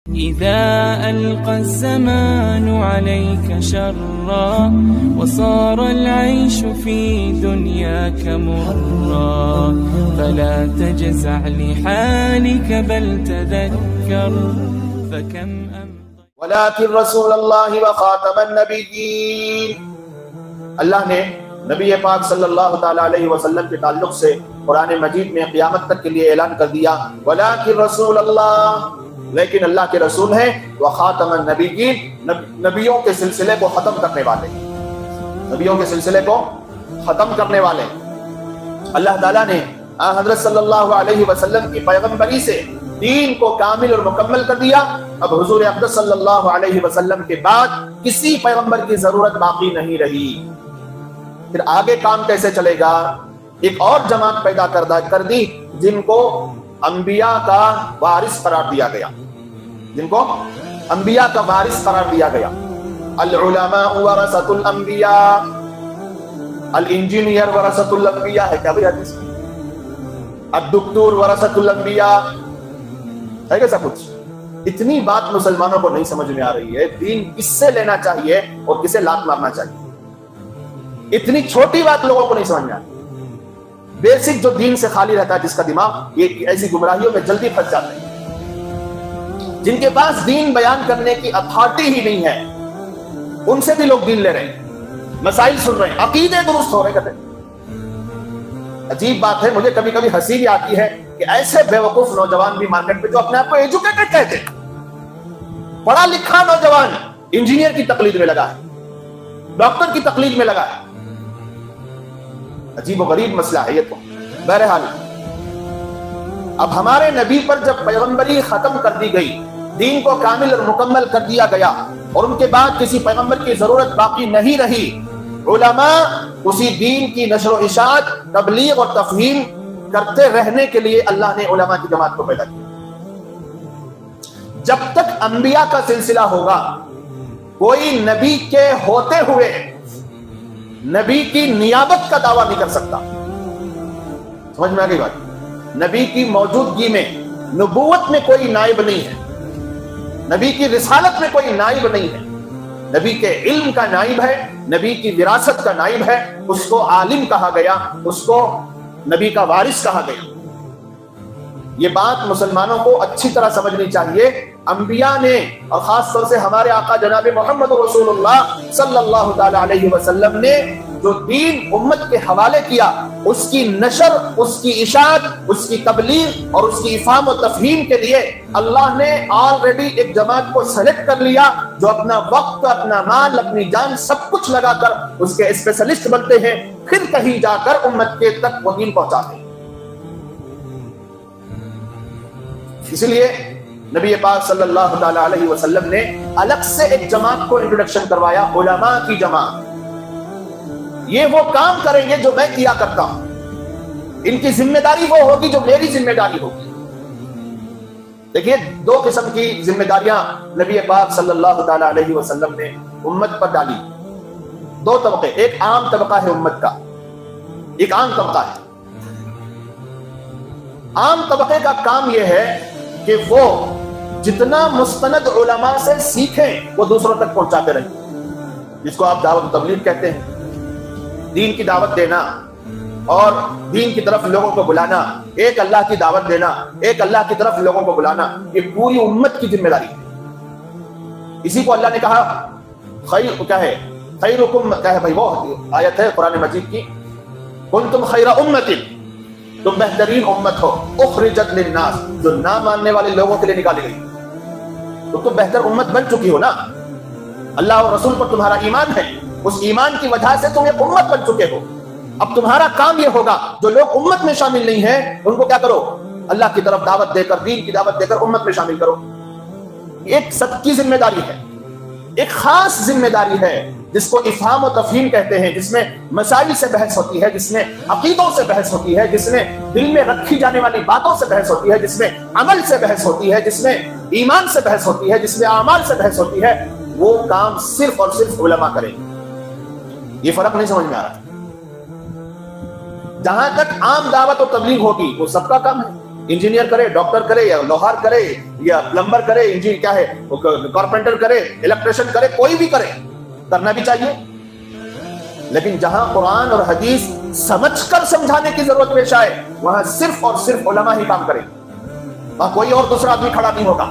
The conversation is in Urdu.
إذا ألقى الزمان عليك شرا وصار العيش في دنياك مرا فلا تجزع لحالك بل تذكر فكم ولكن رسول اللہ وخاتم النبیین، اللہ نے نبی پاک صلی اللہ تعالیٰ علیہ وسلم کے تعلق سے قرآن مجید میں قیامت تک کے لیے اعلان کر دیا، ولیکن رسول اللہ، لیکن اللہ کے رسول ہیں، وخاتم النبیین، نبیوں کے سلسلے کو ختم کرنے والے، نبیوں کے سلسلے کو ختم کرنے والے۔ اللہ تعالیٰ نے حضرت صلی اللہ علیہ وسلم کی پیغمبری سے دین کو کامل اور مکمل کر دیا۔ اب حضور اقدس صلی اللہ علیہ وسلم کے بعد کسی پیغمبر کی ضرورت باقی نہیں رہی۔ پھر آگے کام کیسے چلے گا؟ ایک اور جماعت پیدا کر دی جن کو انبیاء کا وارث قرار دیا گیا، جن کو انبیاء کا وارث قرار دیا گیا۔ العلماء ورثۃ الانبیاء، الانجینئر ورثۃ الانبیاء ہے کیا بھائی حدیث؟ الدکتور ورثۃ الانبیاء ہے کیسا کچھ؟ اتنی بات مسلمانوں کو نہیں سمجھ میں آ رہی ہے، دین کس سے لینا چاہیے اور کسے لات مارنا چاہیے، اتنی چھوٹی بات لوگوں کو نہیں سمجھ میں آ رہی۔ بیسک جو دین سے خالی رہتا ہے جس کا دماغ، یہ ایسی گمراہیوں میں جلدی پھنس جاتے ہیں۔ جن کے پاس دین بیان کرنے کی اتھارٹی ہی نہیں ہے، ان سے بھی لوگ دین لے رہے ہیں، مسائل سن رہے ہیں، عقیدے درست ہو رہے کہتے ہیں۔ عجیب بات ہے، مجھے کبھی کبھی ہنسی بھی آتی ہے کہ ایسے بیوقوف نوجوان بھی مارکیٹ میں جو اپنے آپ کو ایجوکیٹڈ کہتے ہیں، پڑھا لکھا نوجوان انجینئر کی تقلید میں لگا ہے، ڈاکٹر کی تقلید میں لگا ہے۔ عجیب و غریب مسئلہ ہے یہ تو۔ بہرحال اب ہمارے نبی پر جب پیغمبری ختم کر دی گئی، دین کو کامل اور مکمل کر دیا گیا اور ان کے بعد کسی پیغمبر کی ضرورت باقی نہیں رہی، علماء اسی دین کی نشر و اشاعت، تبلیغ اور تفہیم کرتے رہنے کے لیے اللہ نے علماء کی جماعت کو پیدا کیا۔ جب تک انبیاء کا سلسلہ ہوگا، کوئی نبی کے ہوتے ہوئے نبی کی نیابت کا دعویٰ نہیں کر سکتا۔ سمجھ میں آ گئی بات؟ نبی کی موجودگی میں نبوت میں کوئی نائب نہیں ہے، نبی کی رسالت میں کوئی نائب نہیں ہے، نبی کے علم کا نائب ہے، نبی کی وراثت کا نائب ہے، اس کو عالم کہا گیا، اس کو نبی کا وارث کہا گیا۔ یہ بات مسلمانوں کو اچھی طرح سمجھنی چاہیے۔ انبیاء نے اور خاص طور سے ہمارے آقا جناب محمد رسول اللہ صلی اللہ تعالی علیہ وسلم نے جو دین امت کے حوالے کیا، اس کی نشر، اس کی اشاعت، اس کی تبلیغ اور اس کی افہام و تفہیم کے لیے اللہ نے آلریڈی ایک جماعت کو سلیکٹ کر لیا جو اپنا وقت، اپنا مال، اپنی جان سب کچھ لگا کر اس کے اسپیشلسٹ بنتے ہیں، پھر کہیں جا کر امت کے تک وہ دین پہنچاتے ہیں۔ اس لیے نبی پاک صلی اللہ تعالی علیہ وسلم نے الگ سے ایک جماعت کو انٹروڈکشن کروایا، علماء کی جماعت۔ یہ وہ کام کریں گے جو میں کیا کرتا ہوں، ان کی ذمہ داری وہ ہوگی جو میری ذمہ داری ہوگی۔ دیکھیے، دو قسم کی ذمہ داریاں نبی پاک صلی اللہ تعالی علیہ وسلم نے امت پر ڈالی، دو طبقے۔ ایک عام طبقہ ہے امت کا، ایک عام طبقہ ہے۔ عام طبقے کا کام یہ ہے کہ وہ جتنا مستند علماء سے سیکھیں وہ دوسروں تک پہنچاتے رہیں، جس کو آپ دعوت و تبلیغ کہتے ہیں۔ دین کی دعوت دینا اور دین کی طرف لوگوں کو بلانا، ایک اللہ کی دعوت دینا، ایک اللہ کی طرف لوگوں کو بلانا، یہ پوری امت کی ذمہ داری ہے۔ اسی کو اللہ نے کہا، خیر کیا ہے، خیرکم کیا ہے بھائی، وہ آیت ہے قرآن مجید کی، کنتم خیر امت، تم بہترین امت ہو، اخرجت للناس، جو نہ ماننے والے لوگوں کے لیے نکالی گئی، تو تم بہتر امت بن چکی ہو نا۔ اللہ اور رسول پر تمہارا ایمان ہے، اس ایمان کی وجہ سے تم ایک امت بن چکے ہو۔ اب تمہارا کام یہ ہوگا، جو لوگ امت میں شامل نہیں ہیں ان کو کیا کرو، اللہ کی طرف دعوت دے کر، دین کی دعوت دے کر امت میں شامل کرو۔ ایک سب کی ذمہ داری ہے، ایک خاص ذمہ داری ہے جس کو افہام و تفہیم کہتے ہیں، جس میں مسائل سے بحث ہوتی ہے، جس میں عقیدوں سے بحث ہوتی ہے، جس میں دل میں رکھی جانے والی باتوں سے بحث ہوتی ہے، جس میں عمل سے بحث ہوتی ہے، جس میں ایمان سے بحث ہوتی ہے، جس میں اعمال سے بحث ہوتی ہے۔ وہ کام صرف اور صرف علماء کریں گے۔ یہ فرق نہیں سمجھ میں آ رہا۔ جہاں تک عام دعوت و تبلیغ ہوگی وہ سب کا کام ہے، انجینئر کرے، ڈاکٹر کرے، یا لوہار کرے، یا پلمبر کرے، انجینئر کیا ہے کارپینٹر کرے، الیکٹریشین کرے، کوئی بھی کرے، کرنا بھی چاہیے. لیکن جہاں قرآن اور حدیث سمجھ کر سمجھانے کی ضرورت پیش آئے وہاں صرف اور صرف علماء ہی کام کریں، وہاں کوئی اور دوسرا آدمی کھڑا نہیں ہوگا.